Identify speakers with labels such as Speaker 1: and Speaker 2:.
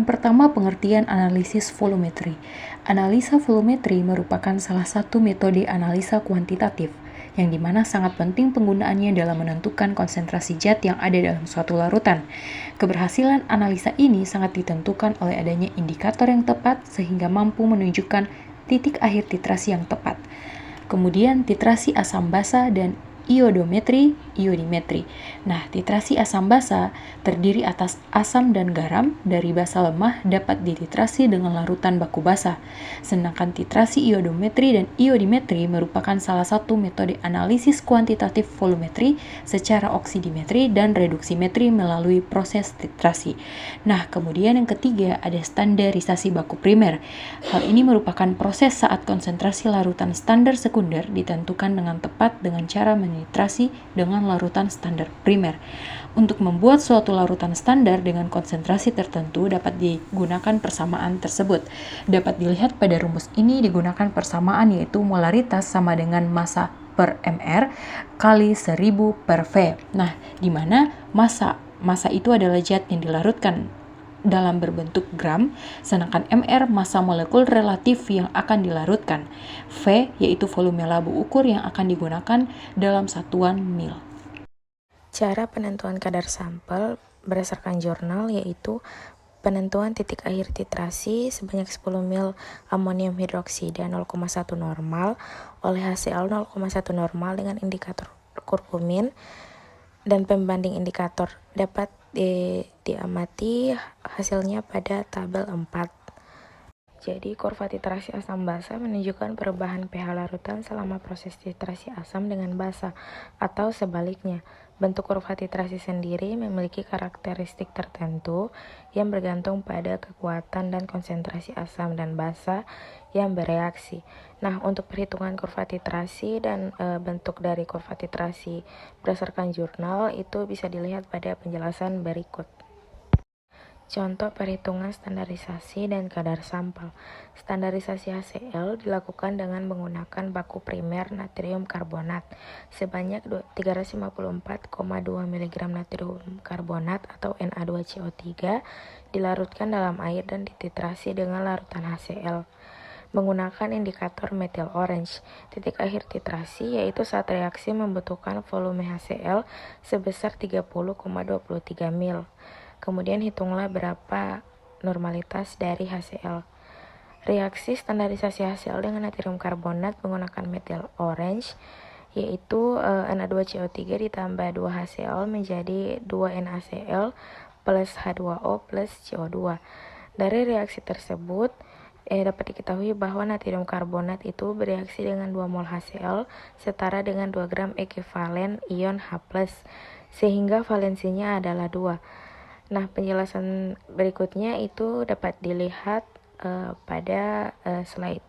Speaker 1: pertama, pengertian analisis volumetri. Analisa volumetri merupakan salah satu metode analisa kuantitatif, yang dimana sangat penting penggunaannya dalam menentukan konsentrasi zat yang ada dalam suatu larutan. Keberhasilan analisa ini sangat ditentukan oleh adanya indikator yang tepat sehingga mampu menunjukkan titik akhir titrasi yang tepat. Kemudian titrasi asam basa dan iodometri, iodimetri. Nah, titrasi asam basa terdiri atas asam dan garam dari basa lemah dapat dititrasi dengan larutan baku basa. Sedangkan titrasi iodometri dan iodimetri merupakan salah satu metode analisis kuantitatif volumetri secara oksidimetri dan reduksimetri melalui proses titrasi. Nah, kemudian yang ketiga ada standarisasi baku primer. Hal ini merupakan proses saat konsentrasi larutan standar sekunder ditentukan dengan tepat dengan cara menitrasi dengan larutan standar primer. Untuk membuat suatu larutan standar dengan konsentrasi tertentu dapat digunakan persamaan tersebut. Dapat dilihat pada rumus ini digunakan persamaan yaitu molaritas sama dengan massa per mr kali 1000 per V. Nah, di mana massa itu adalah zat yang dilarutkan dalam berbentuk gram, sedangkan mr massa molekul relatif yang akan dilarutkan. V yaitu volume labu ukur yang akan digunakan dalam satuan mil.
Speaker 2: Cara penentuan kadar sampel berdasarkan jurnal yaitu penentuan titik akhir titrasi sebanyak 10 ml amonium hidroksida 0,1 normal oleh HCl 0,1 normal dengan indikator kurkumin dan pembanding indikator dapat diamati hasilnya pada tabel 4. Jadi, kurva titrasi asam basa menunjukkan perubahan pH larutan selama proses titrasi asam dengan basa, atau sebaliknya. Bentuk kurva titrasi sendiri memiliki karakteristik tertentu yang bergantung pada kekuatan dan konsentrasi asam dan basa yang bereaksi. Nah, untuk perhitungan kurva titrasi dan bentuk dari kurva titrasi berdasarkan jurnal itu bisa dilihat pada penjelasan berikut. Contoh perhitungan standarisasi dan kadar sampel. Standarisasi HCl dilakukan dengan menggunakan baku primer natrium karbonat sebanyak 354,2 mg natrium karbonat atau Na2CO3 dilarutkan dalam air dan dititrasi dengan larutan HCl. Menggunakan indikator methyl orange, titik akhir titrasi yaitu saat reaksi membutuhkan volume HCl sebesar 30,23 ml. Kemudian hitunglah berapa normalitas dari HCl. Reaksi standarisasi HCl dengan natrium karbonat menggunakan methyl orange yaitu Na2CO3 ditambah 2HCl menjadi 2NaCl plus H2O plus CO2. Dari reaksi tersebut dapat diketahui bahwa natrium karbonat itu bereaksi dengan 2 mol HCl setara dengan 2 gram ekivalen ion H+, sehingga valensinya adalah 2. Nah, penjelasan berikutnya itu dapat dilihat pada slide.